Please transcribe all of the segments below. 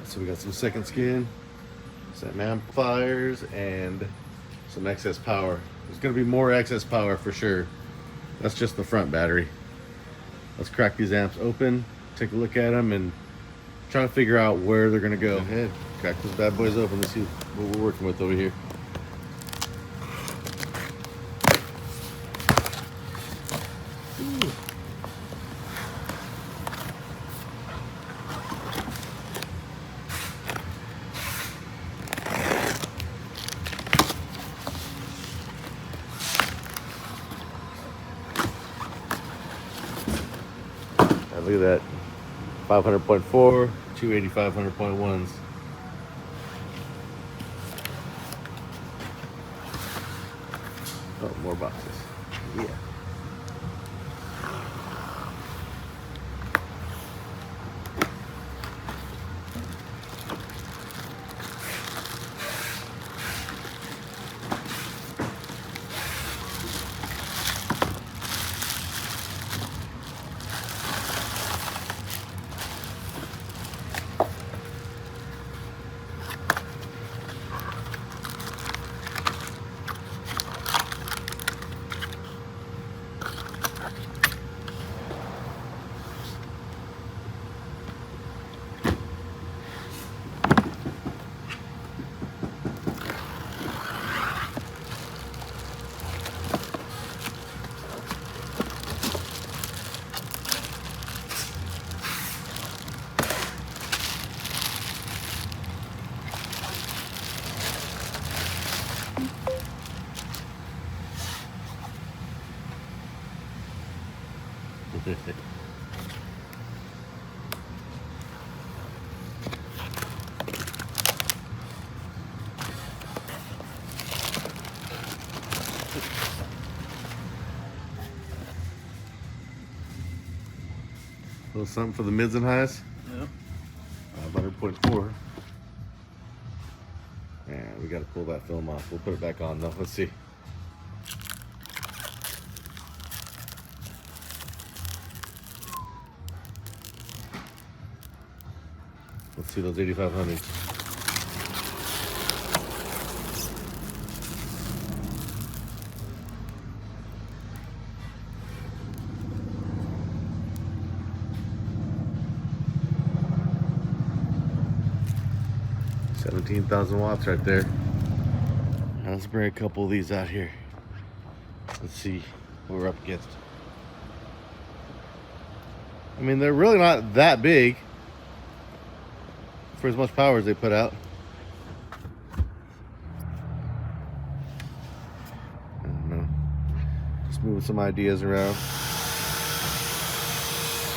So we got some second skin, some amplifiers, and some excess power. There's gonna be more excess power for sure. That's just the front battery. Let's crack these amps open, take a look at them, and try to figure out where they're gonna go. Go ahead, crack those bad boys open. Let's see what we're working with over here. Ooh. Look at that, 500.4, 280 500.1s. Oh, more boxes. Yeah. A little something for the mids and highs. Yep. 500.4. Yeah, we got to pull that film off. We'll put it back on though. Let's see. Let's see those 8500s. $17,000 right there. Now let's bring a couple of these out here. Let's see what we're up against. I mean, they're really not that big for as much power as they put out. I don't know. Just moving some ideas around.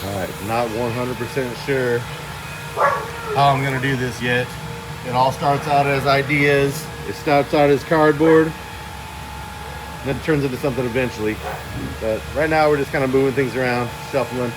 Alright, not 100% sure how I'm gonna do this yet. It all starts out as ideas. It starts out as cardboard. Then it turns into something eventually. But right now we're just kind of moving things around, shuffling.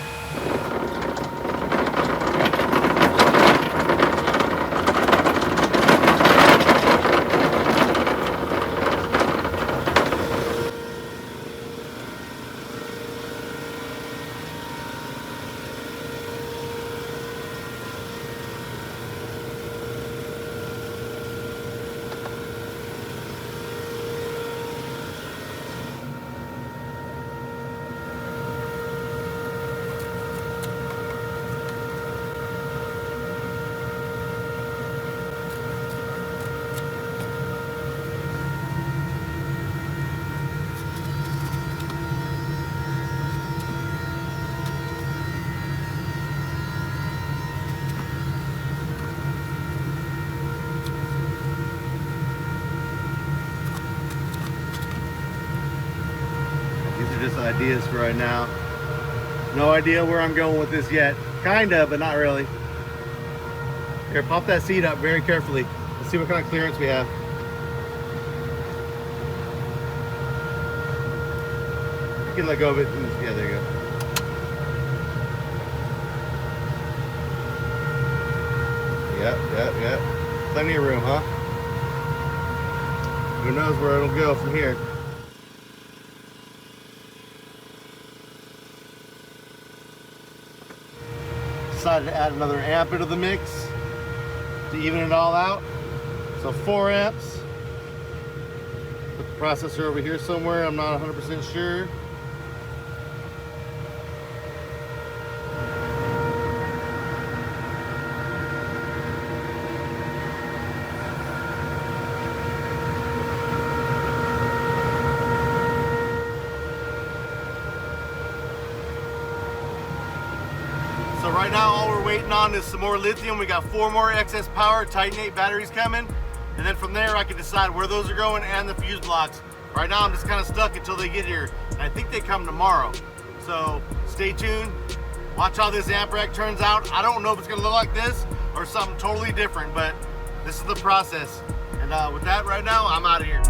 Just ideas for right now. No idea where I'm going with this yet. Kinda, but not really. Here, pop that seat up very carefully. Let's see what kind of clearance we have. You can let go of it. Yeah, there you go. Yep. Plenty of room, huh? Who knows where it'll go from here. Decided to add another amp into the mix. to even it all out. So 4 amps. Put the processor over here somewhere, I'm not 100% sure. So right now all we're waiting on is some more lithium. We got 4 more excess power Titan 8 batteries coming. And then from there I can decide where those are going and the fuse blocks. Right now I'm just kind of stuck until they get here. And I think they come tomorrow. So stay tuned. Watch how this amp rack turns out. I don't know if it's gonna look like this or something totally different, but this is the process. And with that right now, I'm out of here.